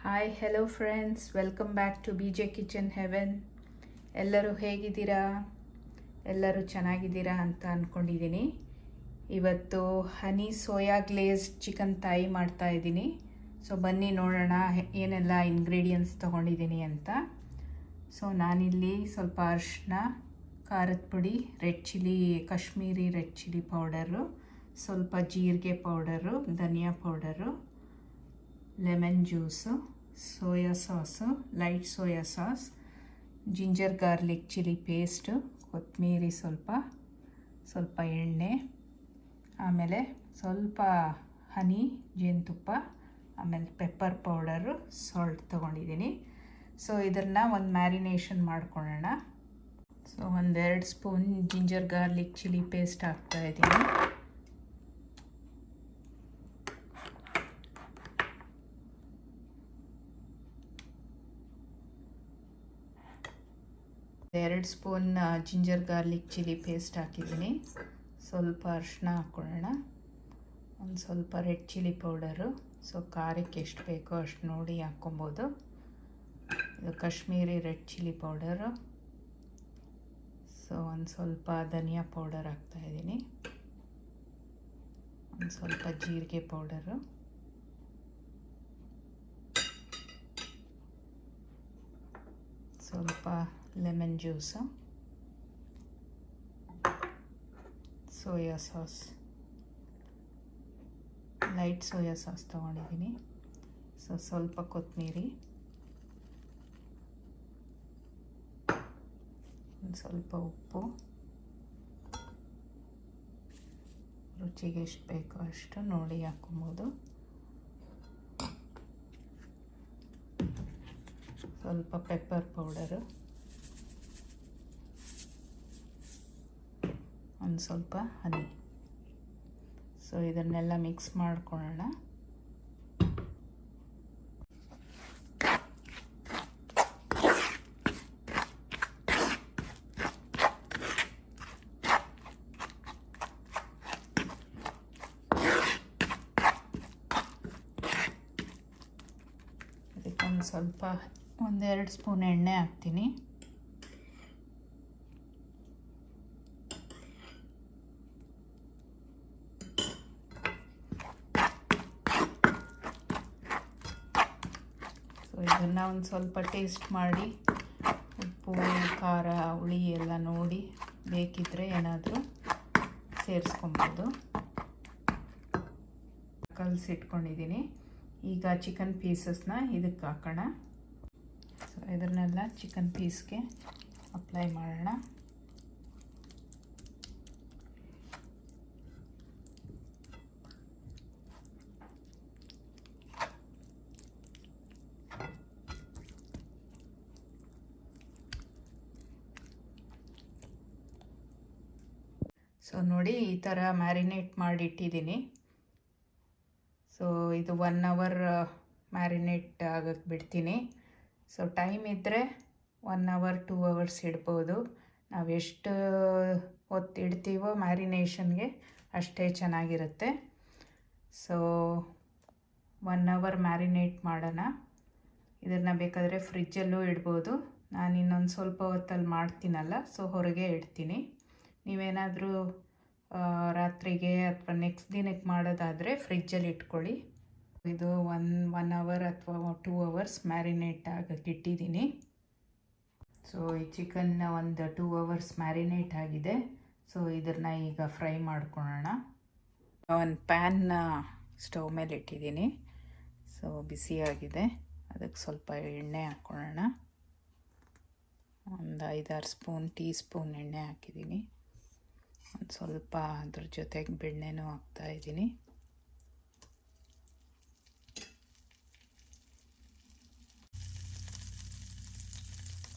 Hi hello friends, welcome back to B J kitchen heaven. ಎಲ್ಲರೂ ಹೇಗಿದ್ದೀರಾ? ಎಲ್ಲರೂ ಚೆನ್ನಾಗಿದ್ದೀರಾ ಅಂತ ಅಂದ್ಕೊಂಡಿದ್ದೀನಿ. ಇವತ್ತು ಹನಿ ಸೋಯಾ ಗ್ಲೇಸ್ ಚಿಕನ್ ತಾಯಿ ಮಾಡ್ತಾ ಇದ್ದೀನಿ. ಸೊ ಬನ್ನಿ ನೋಡೋಣ ಏನೆಲ್ಲ ಇಂಗ್ರೀಡಿಯೆಂಟ್ಸ್ ತೊಗೊಂಡಿದ್ದೀನಿ ಅಂತ. ಸೊ ನಾನಿಲ್ಲಿ ಸ್ವಲ್ಪ ಅರಿಶಿನ, ಖಾರದ ಪುಡಿ, red chilli, Kashmiri red chilli powder, ಸ್ವಲ್ಪ ಜೀರಿಗೆ ಪೌಡರು, ಧನಿಯಾ powder, lemon juice, soya sauce, light soya sauce, ginger garlic chilli paste, ಕೊತ್ತಂಬರಿ, ಸ್ವಲ್ಪ ಎಣ್ಣೆ, ಆಮೇಲೆ ಸ್ವಲ್ಪ ಹನಿ, ಜೇನುತುಪ್ಪ, ಆಮೇಲೆ ಪೆಪ್ಪರ್ ಪೌಡರು, ಸಾಲ್ಟ್ ತೊಗೊಂಡಿದ್ದೀನಿ. ಸೊ ಇದನ್ನು ಒಂದು ಮ್ಯಾರಿನೇಷನ್ ಮಾಡ್ಕೊಳ್ಳೋಣ. So 1-2 spoon ginger garlic chilli paste ಹಾಕ್ತಾಯಿದ್ದೀನಿ. ಎರಡು spoon ginger garlic chilli paste ಹಾಕಿದ್ದೀನಿ. ಸ್ವಲ್ಪ ಅರಿಶಿನ ಹಾಕ್ಕೊಳ್ಳೋಣ. ಒಂದು ಸ್ವಲ್ಪ ರೆಡ್ ಚಿಲ್ಲಿ ಪೌಡರು. ಸೊ ಖಾರಕ್ಕೆ ಎಷ್ಟು ಬೇಕೋ ಅಷ್ಟು ನೋಡಿ ಹಾಕ್ಕೊಬೋದು. ಇದು Kashmiri red chilli powder. So ಒಂದು ಸ್ವಲ್ಪ ಧನಿಯಾ ಪೌಡರ್ ಹಾಕ್ತಾಯಿದ್ದೀನಿ. ಒಂದು ಸ್ವಲ್ಪ ಜೀರಿಗೆ ಪೌಡರು, ಸ್ವಲ್ಪ lemon juice, soya sauce, light soya sauce ತೊಗೊಂಡಿದ್ದೀನಿ. ಸೊ ಸ್ವಲ್ಪ ಕೊತ್ತಂಬರಿ, ಒಂದು ಸ್ವಲ್ಪ ಉಪ್ಪು, ರುಚಿಗೆ ಎಷ್ಟು ಬೇಕೋ ಅಷ್ಟು ನೋಡಿ ಹಾಕ್ಕೊಬೋದು. ಸ್ವಲ್ಪ ಪೆಪ್ಪರ್ ಪೌಡರು, ಒಂದು ಸ್ವಲ್ಪ ಹನಿ. ಸೊ ಇದನ್ನೆಲ್ಲ ಮಿಕ್ಸ್ ಮಾಡ್ಕೊಳ್ಳೋಣ. ಅದಕ್ಕೊಂದು ಸ್ವಲ್ಪ 1-2 ಸ್ಪೂನ್ ಎಣ್ಣೆ ಹಾಕ್ತೀನಿ. ಸೊ ಇದನ್ನು ಒಂದು ಸ್ವಲ್ಪ ಟೇಸ್ಟ್ ಮಾಡಿ, ಉಪ್ಪು, ಖಾರ, ಹುಳಿ ಎಲ್ಲ ನೋಡಿ ಬೇಕಿದ್ದರೆ ಏನಾದರೂ ಸೇರಿಸ್ಕೊಬೋದು. ಕಲಸಿಟ್ಕೊಂಡಿದ್ದೀನಿ. ಈಗ ಚಿಕನ್ ಪೀಸಸ್ನ ಇದಕ್ಕೆ ಹಾಕೋಣ. ಸೊ ಇದನ್ನೆಲ್ಲ ಚಿಕನ್ ಪೀಸ್ಗೆ ಅಪ್ಲೈ ಮಾಡೋಣ. ಸೊ ನೋಡಿ, ಈ ಥರ ಮ್ಯಾರಿನೇಟ್ ಮಾಡಿ ಇಟ್ಟಿದ್ದೀನಿ. ಸೊ ಇದು 1 ಅವರ್ ಮ್ಯಾರಿನೇಟ್ ಆಗಕ್ಕೆ ಬಿಡ್ತೀನಿ. ಸೊ ಟೈಮ್ ಇದ್ದರೆ 1 ಅವರ್ 2 ಅವರ್ಸ್ ಇಡ್ಬೋದು. ನಾವು ಎಷ್ಟು ಹೊತ್ತು ಇಡ್ತೀವೋ ಮ್ಯಾರಿನೇಷನ್ಗೆ ಅಷ್ಟೇ ಚೆನ್ನಾಗಿರುತ್ತೆ. ಸೊ 1 ಅವರ್ ಮ್ಯಾರಿನೇಟ್ ಮಾಡೋಣ. ಇದನ್ನು ಬೇಕಾದರೆ ಫ್ರಿಜ್ಜಲ್ಲೂ ಇಡ್ಬೋದು. ನಾನು ಇನ್ನೊಂದು ಸ್ವಲ್ಪ ಹೊತ್ತಲ್ಲಿ ಮಾಡ್ತೀನಲ್ಲ, ಸೊ ಹೊರಗೆ ಇಡ್ತೀನಿ. ನೀವೇನಾದರೂ ರಾತ್ರಿಗೆ ಅಥವಾ ನೆಕ್ಸ್ಟ್ ದಿನಕ್ಕೆ ಮಾಡೋದಾದರೆ ಫ್ರಿಜ್ಜಲ್ಲಿ ಇಟ್ಕೊಳ್ಳಿ. ಇದು 1 ಅವರ್ ಅಥವಾ 2 ಅವರ್ಸ್ ಮ್ಯಾರಿನೇಟ್ ಆಗಕ್ಕೆ ಇಟ್ಟಿದ್ದೀನಿ. ಸೊ ಈ ಚಿಕನ್ನ ಒಂದು 2 ಅವರ್ಸ್ ಮ್ಯಾರಿನೇಟ್ ಆಗಿದೆ. ಸೊ ಇದನ್ನು ಈಗ ಫ್ರೈ ಮಾಡ್ಕೊಳ್ಳೋಣ. ಒಂದು ಪ್ಯಾನ್ನ ಸ್ಟವ್ ಮೇಲೆ ಇಟ್ಟಿದ್ದೀನಿ. ಸೊ ಬಿಸಿಯಾಗಿದೆ. ಅದಕ್ಕೆ ಸ್ವಲ್ಪ ಎಣ್ಣೆ ಹಾಕ್ಕೊಳ್ಳೋಣ. ಒಂದು 5-6 ಟೀ ಸ್ಪೂನ್ ಎಣ್ಣೆ ಹಾಕಿದ್ದೀನಿ. ಒಂದು ಸ್ವಲ್ಪ ಅದ್ರ ಜೊತೆಗೆ ಬೆಣ್ಣೆನೂ ಹಾಕ್ತಾಯಿದ್ದೀನಿ.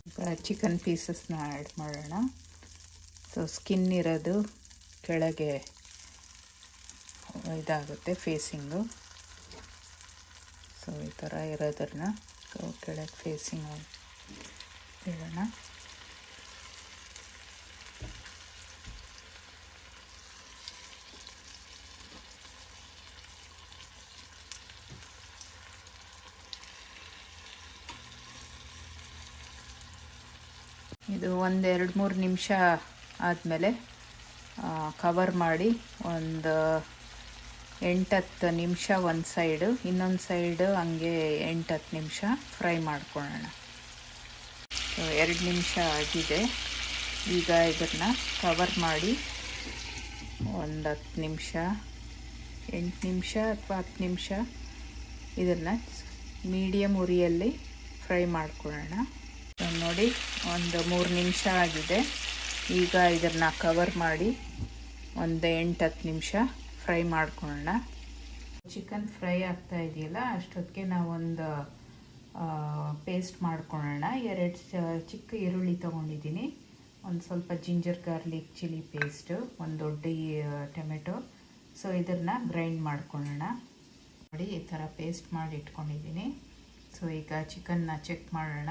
ಈಗ ಚಿಕನ್ ಪೀಸಸ್ನ ಆ್ಯಡ್ ಮಾಡೋಣ. ಸೊ ಸ್ಕಿನ್ ಇರೋದು ಕೆಳಗೆ ಇದಾಗುತ್ತೆ, ಫೇಸಿಂಗು. ಸೊ ಈ ಥರ ಇರೋದನ್ನು ಕೆಳಗೆ ಫೇಸಿಂಗ್ ಇಡೋಣ. ಇದು ಒಂದು 2-3 ನಿಮಿಷ ಆದಮೇಲೆ ಕವರ್ ಮಾಡಿ ಒಂದು 8-10 ನಿಮಿಷ ಒಂದು ಸೈಡು, ಇನ್ನೊಂದು ಸೈಡು ಹಂಗೆ 8-10 ನಿಮಿಷ ಫ್ರೈ ಮಾಡ್ಕೊಳ್ಳೋಣ. 2 ನಿಮಿಷ ಆಗಿದೆ. ಈಗ ಇದನ್ನು ಕವರ್ ಮಾಡಿ ಒಂದು 10 ನಿಮಿಷ, 8 ನಿಮಿಷ ಅಥವಾ 10 ನಿಮಿಷ ಇದನ್ನು ಮೀಡಿಯಮ್ ಉರಿಯಲ್ಲಿ ಫ್ರೈ ಮಾಡ್ಕೊಳ್ಳೋಣ. ನೋಡಿ, ಒಂದು 3 ನಿಮಿಷ ಆಗಿದೆ. ಈಗ ಇದನ್ನು ಕವರ್ ಮಾಡಿ ಒಂದು 8-10 ನಿಮಿಷ ಫ್ರೈ ಮಾಡ್ಕೊಳ್ಳೋಣ. ಚಿಕನ್ ಫ್ರೈ ಆಗ್ತಾ ಇದೆಯಲ್ಲ, ಅಷ್ಟೊತ್ತಿಗೆ ನಾವೊಂದು ಪೇಸ್ಟ್ ಮಾಡ್ಕೊಳ್ಳೋಣ. 2 ಚಿಕ್ಕ ಈರುಳ್ಳಿ ತೊಗೊಂಡಿದ್ದೀನಿ, ಒಂದು ಸ್ವಲ್ಪ ಜಿಂಜರ್ ಗಾರ್ಲಿಕ್ ಚಿಲ್ಲಿ ಪೇಸ್ಟು, ಒಂದು ದೊಡ್ಡ ಟೊಮೆಟೊ. ಸೊ ಇದನ್ನು ಗ್ರೈಂಡ್ ಮಾಡ್ಕೊಳ್ಳೋಣ. ನೋಡಿ, ಈ ಥರ ಪೇಸ್ಟ್ ಮಾಡಿ ಇಟ್ಕೊಂಡಿದ್ದೀನಿ. ಸೊ ಈಗ ಚಿಕನ್ನ ಚೆಕ್ ಮಾಡೋಣ.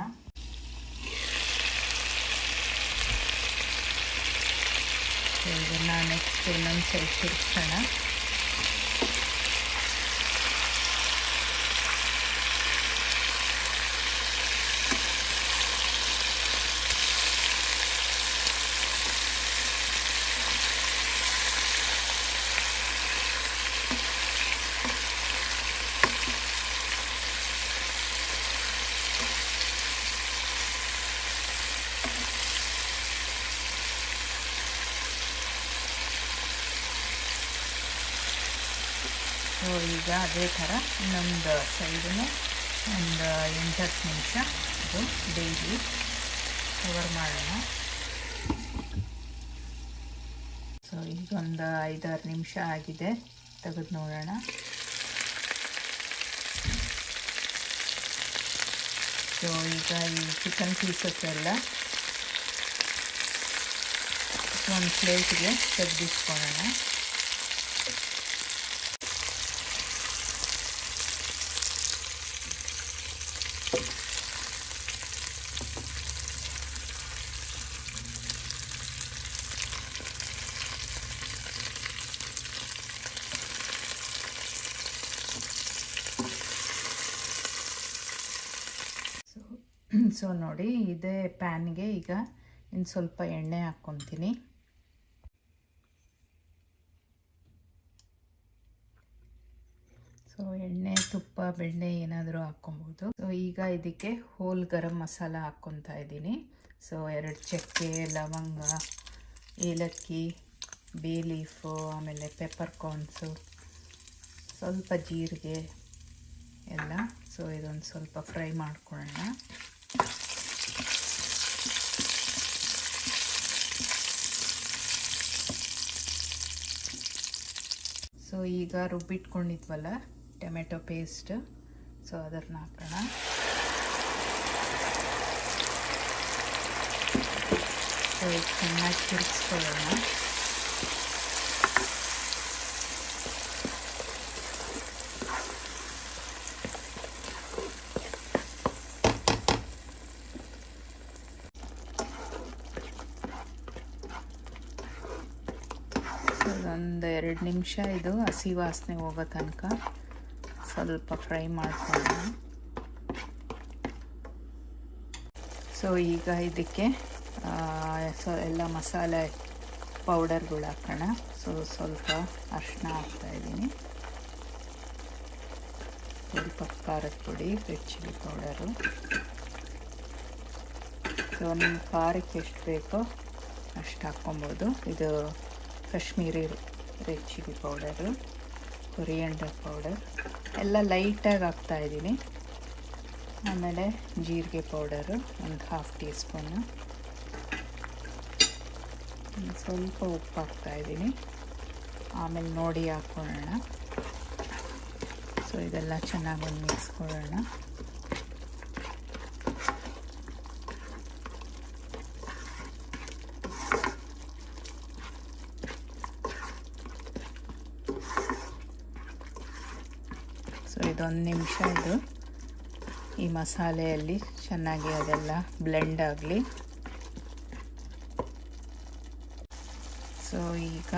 ಸೊ ಇದನ್ನು ನೆಕ್ಸ್ಟ್ ಇನ್ನೊಂದು ಸೈಡ್ ತಿರ್ಗಿಸೋಣ. ಸೊ ಈಗ ಅದೇ ಥರ ಇನ್ನೊಂದು ಸೈಡನ್ನು ಒಂದು 8-10 ನಿಮಿಷ ಇದು ಡೈಲಿ ಕವರ್ ಮಾಡೋಣ. ಸೊ ಈಗೊಂದು 5-6 ನಿಮಿಷ ಆಗಿದೆ, ತೆಗೆದು ನೋಡೋಣ. ಸೊ ಈಗ ಈ ಚಿಕನ್ ಪೀಸಸ್ ಎಲ್ಲ ಒಂದು ಪ್ಲೇಟ್ಗೆ ತೆಗೆದಿಟ್ಕೊಳ್ಳೋಣ. ಸೊ ನೋಡಿ, ಇದೇ ಪ್ಯಾನ್ಗೆ ಈಗ ಇನ್ನು ಸ್ವಲ್ಪ ಎಣ್ಣೆ ಹಾಕ್ಕೊತೀನಿ. ಸೊ ಎಣ್ಣೆ, ತುಪ್ಪ, ಬೆಣ್ಣೆ ಏನಾದರೂ ಹಾಕ್ಕೊಬೋದು. ಸೊ ಈಗ ಇದಕ್ಕೆ ಹೋಲ್ ಗರಂ ಮಸಾಲ ಹಾಕ್ಕೊತಾ ಇದ್ದೀನಿ. ಸೊ 2 ಚಕ್ಕೆ, ಲವಂಗ, ಏಲಕ್ಕಿ, ಬೇ ಲೀಫು, ಆಮೇಲೆ ಪೆಪ್ಪರ್ ಕಾರ್ನ್ಸು, ಸ್ವಲ್ಪ ಜೀರಿಗೆ ಎಲ್ಲ. ಸೊ ಇದೊಂದು ಸ್ವಲ್ಪ ಫ್ರೈ ಮಾಡ್ಕೊಳ್ಳೋಣ. ಸೊ ಈಗ ರುಬ್ಬಿಟ್ಕೊಂಡಿದ್ವಲ್ಲ ಟೊಮೆಟೊ ಪೇಸ್ಟ್, ಸೊ ಅದನ್ನು ಹಾಕೋಣ. ಸೊ ಇದು ಚೆನ್ನಾಗಿ ತಿರುಗಿಸ್ಕೊಳ್ಳೋಣ. ಒಂದು 2 ನಿಮಿಷ ಇದು ಹಸಿ ವಾಸನೆ ಹೋಗೋ ತನಕ ಸ್ವಲ್ಪ ಫ್ರೈ ಮಾಡ್ಕೊಳ್ಳೋಣ. ಸೊ ಈಗ ಇದಕ್ಕೆ ಎಲ್ಲ ಮಸಾಲೆ ಪೌಡರ್ಗಳು ಹಾಕೋಣ. ಸೊ ಸ್ವಲ್ಪ ಅರಿಶಿನ ಹಾಕ್ತಾಯಿದ್ದೀನಿ, ಸ್ವಲ್ಪ ಖಾರದ ಪುಡಿ, ರೆಡ್ ಚಿಲ್ಲಿ ಪೌಡರು. ಸೊ ನಿಮ್ಮ ಖಾರಕ್ಕೆ ಎಷ್ಟು ಬೇಕೋ ಅಷ್ಟು ಹಾಕ್ಕೊಬೋದು. ಇದು Kashmiri red chilli powder, coriander powder ಎಲ್ಲ ಲೈಟಾಗಿ ಹಾಕ್ತಾಯಿದ್ದೀನಿ. ಆಮೇಲೆ ಜೀರಿಗೆ ಪೌಡರು ಒಂದು 1/2 ಟೀ ಸ್ಪೂನು, ಸ್ವಲ್ಪ ಉಪ್ಪು ಹಾಕ್ತಾಯಿದ್ದೀನಿ. ಆಮೇಲೆ ನೋಡಿ ಹಾಕ್ಕೊಳ್ಳೋಣ. ಸೊ ಇದೆಲ್ಲ ಚೆನ್ನಾಗಿ ಒಂದು ಮಿಕ್ಸ್ ಕೊಡೋಣ. ಸೊ ಇದೊಂದು ನಿಮಿಷ ಇದು ಈ ಮಸಾಲೆಯಲ್ಲಿ ಚೆನ್ನಾಗಿ ಅದೆಲ್ಲ ಬ್ಲೆಂಡ್ ಆಗಲಿ. ಸೊ ಈಗ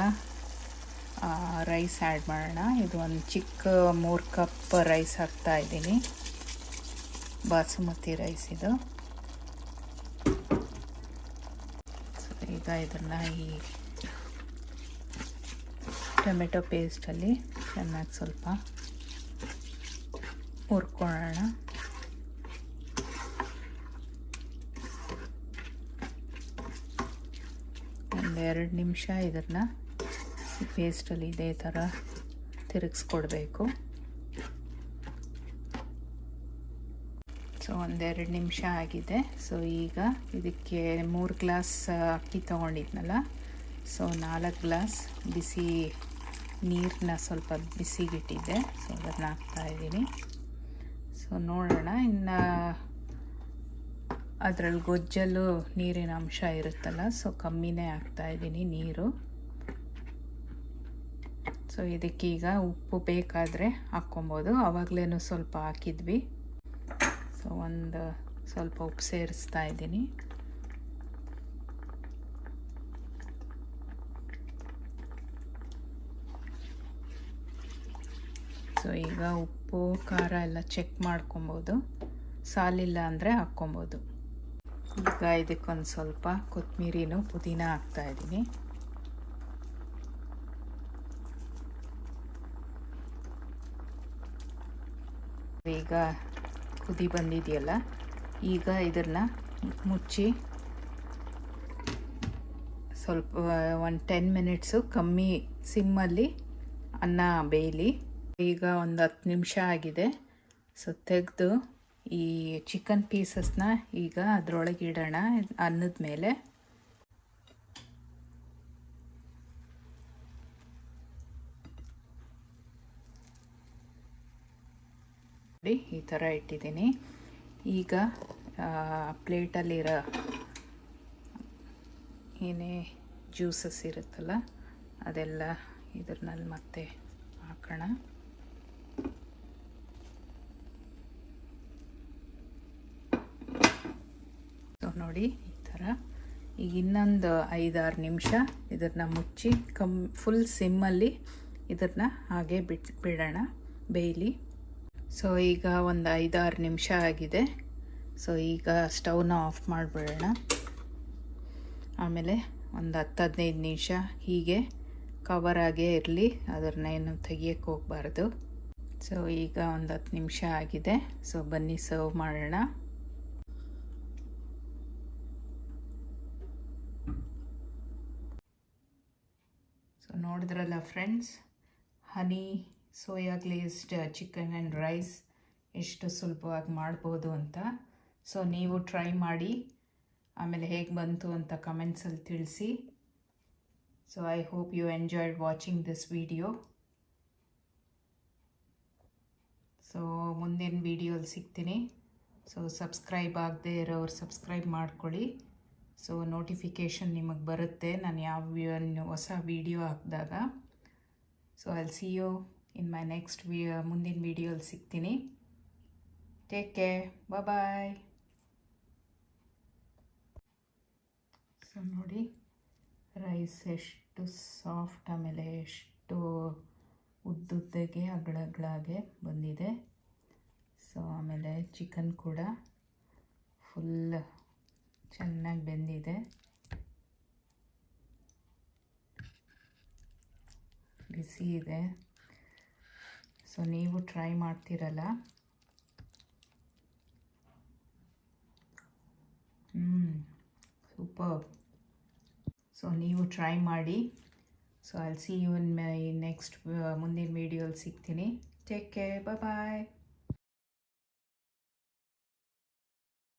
ರೈಸ್ ಆ್ಯಡ್ ಮಾಡೋಣ. ಇದು ಒಂದು ಚಿಕ್ಕ 3 ಕಪ್ ರೈಸ್ ಹಾಕ್ತಾಯಿದ್ದೀನಿ, ಬಾಸುಮತಿ ರೈಸ್ ಇದು. ಈಗ ಇದನ್ನು ಈ ಟೊಮೆಟೊ ಪೇಸ್ಟಲ್ಲಿ ಚೆನ್ನಾಗಿ ಸ್ವಲ್ಪ ಹುರ್ಕೊಳ್ಳೋಣ. ಒಂದು 2 ನಿಮಿಷ ಇದನ್ನು ಈ ಪೇಸ್ಟಲ್ಲಿ ಇದೇ ಥರ ತಿರುಗಿಸ್ಕೊಡ್ಬೇಕು. ಸೊ 1-2 ನಿಮಿಷ ಆಗಿದೆ. ಸೊ ಈಗ ಇದಕ್ಕೆ 3 ಗ್ಲಾಸ್ ಅಕ್ಕಿ ತೊಗೊಂಡಿದ್ನಲ್ಲ, ಸೊ 4 ಗ್ಲಾಸ್ ಬಿಸಿ ನೀರನ್ನ ಸ್ವಲ್ಪ ಬಿಸಿಗಿಟ್ಟಿದ್ದೆ. ಸೊ ಅದನ್ನು ಹಾಕ್ತಾಯಿದ್ದೀನಿ. ಸೊ ನೋಡೋಣ, ಇನ್ನು ಅದರಲ್ಲಿ ಗೊಜ್ಜಲ್ಲೂ ನೀರಿನ ಅಂಶ ಇರುತ್ತಲ್ಲ, ಸೊ ಕಮ್ಮಿನೇ ಹಾಕ್ತಾಯಿದ್ದೀನಿ ನೀರು. ಸೊ ಇದಕ್ಕೀಗ ಉಪ್ಪು ಬೇಕಾದರೆ ಹಾಕ್ಕೊಬೋದು, ಆವಾಗಲೇ ಸ್ವಲ್ಪ ಹಾಕಿದ್ವಿ. ಸೊ ಒಂದು ಸ್ವಲ್ಪ ಉಪ್ಪು ಸೇರಿಸ್ತಾ ಇದ್ದೀನಿ. ಸೊ ಈಗ ಉಪ್ಪು ಖಾರ ಎಲ್ಲ ಚೆಕ್ ಮಾಡ್ಕೊಬೋದು, ಸಾಲಿಲ್ಲ ಅಂದರೆ ಹಾಕ್ಕೊಬೋದು. ಈಗ ಇದಕ್ಕೊಂದು ಸ್ವಲ್ಪ ಕೊತ್ತಂಬರಿನೂ ಪುದೀನ ಹಾಕ್ತಾಯಿದ್ದೀನಿ. ಈಗ ಕುದಿ ಬಂದಿದೆಯಲ್ಲ, ಈಗ ಇದನ್ನು ಮುಚ್ಚಿ ಸ್ವಲ್ಪ 10 ಮಿನಿಟ್ಸು ಕಮ್ಮಿ ಸಿಮ್ಮಲ್ಲಿ ಅನ್ನ ಬೇಯಲಿ. ಈಗ ಒಂದು 10 ನಿಮಿಷ ಆಗಿದೆ. ಸೊ ತೆಗೆದು ಈ ಚಿಕನ್ ಪೀಸಸ್ನ ಈಗ ಅದರೊಳಗೆ ಇಡೋಣ ಅನ್ನದ ಮೇಲೆ. ಈ ಥರ ಇಟ್ಟಿದ್ದೀನಿ. ಈಗ ಪ್ಲೇಟಲ್ಲಿರೋ ಏನೇ ಜ್ಯೂಸಸ್ ಇರುತ್ತಲ್ಲ ಅದೆಲ್ಲ ಇದ್ರಲ್ಲಿ ಮತ್ತೆ ಹಾಕೋಣ. ಸೊ ನೋಡಿ ಈ ಥರ. ಈಗ ಇನ್ನೊಂದು 5-6 ನಿಮಿಷ ಇದನ್ನು ಮುಚ್ಚಿ ಫುಲ್ ಸಿಮ್ಮಲ್ಲಿ ಇದನ್ನು ಹಾಗೆ ಬಿಡೋಣ ಬೇಯಲಿ. ಸೊ ಈಗ ಒಂದು 5-6 ನಿಮಿಷ ಆಗಿದೆ. ಸೊ ಈಗ ಸ್ಟವ್ನ ಆಫ್ ಮಾಡಿಬಿಡೋಣ. ಆಮೇಲೆ ಒಂದು 10-15 ನಿಮಿಷ ಹೀಗೆ ಕವರ್ ಆಗೇ ಇರಲಿ, ಅದನ್ನೇನು ತೆಗಿಯೋಕ್ಕೆ ಹೋಗಬಾರ್ದು. ಸೊ ಈಗ ಒಂದು 10 ನಿಮಿಷ ಆಗಿದೆ. ಸೊ ಬನ್ನಿ ಸರ್ವ್ ಮಾಡೋಣ. ಸೊ ನೋಡಿದ್ರಲ್ಲ friends, honey soya glazed chicken and rice ಎಷ್ಟು ಸುಲಭವಾಗಿ ಮಾಡ್ಬೋದು ಅಂತ. ಸೊ ನೀವು ಟ್ರೈ ಮಾಡಿ, ಆಮೇಲೆ ಹೇಗೆ ಬಂತು ಅಂತ ಕಮೆಂಟ್ಸಲ್ಲಿ ತಿಳಿಸಿ. So I hope you enjoyed watching this video. So ಮುಂದಿನ ವಿಡಿಯೋಲಿ ಸಿಗ್ತೀನಿ. ಸೊ ಸಬ್ಸ್ಕ್ರೈಬ್ ಆಗದೆ ಇರೋರು ಸಬ್ಸ್ಕ್ರೈಬ್ ಮಾಡ್ಕೊಳ್ಳಿ. ಸೊ ನೋಟಿಫಿಕೇಷನ್ ನಿಮಗೆ ಬರುತ್ತೆ ನಾನು ಯಾವ ಹೊಸ ವಿಡಿಯೋ ಹಾಕಿದಾಗ. So I'll see you in my next ಮುಂದಿನ ವಿಡಿಯೋಲಿ ಸಿಗ್ತೀನಿ. Take care, bye. ಸೊ ನೋಡಿ ರೈಸ್ ಎಷ್ಟು ಸಾಫ್ಟ್, ಆಮೇಲೆ ಎಷ್ಟು ಉದ್ದುದ್ದಗೆ ಅಗಳಾಗೆ ಬಂದಿದೆ. ಸೊ ಆಮೇಲೆ ಚಿಕನ್ ಕೂಡ ಫುಲ್ ಚೆನ್ನಾಗಿ ಬೆಂದಿದೆ, ಬಿಸಿ ಇದೆ. ಸೊ ನೀವು ಟ್ರೈ ಮಾಡ್ತೀರಲ್ಲ, ಸೂಪರ್. ಸೊ ನೀವು ಟ್ರೈ ಮಾಡಿ. So I'll see you in my next ಮುಂದಿನ ವಿಡಿಯೋಲಿ ಸಿಗ್ತೀನಿ. ಟೇಕ್ ಕೇರ್, ಬಾಯ್.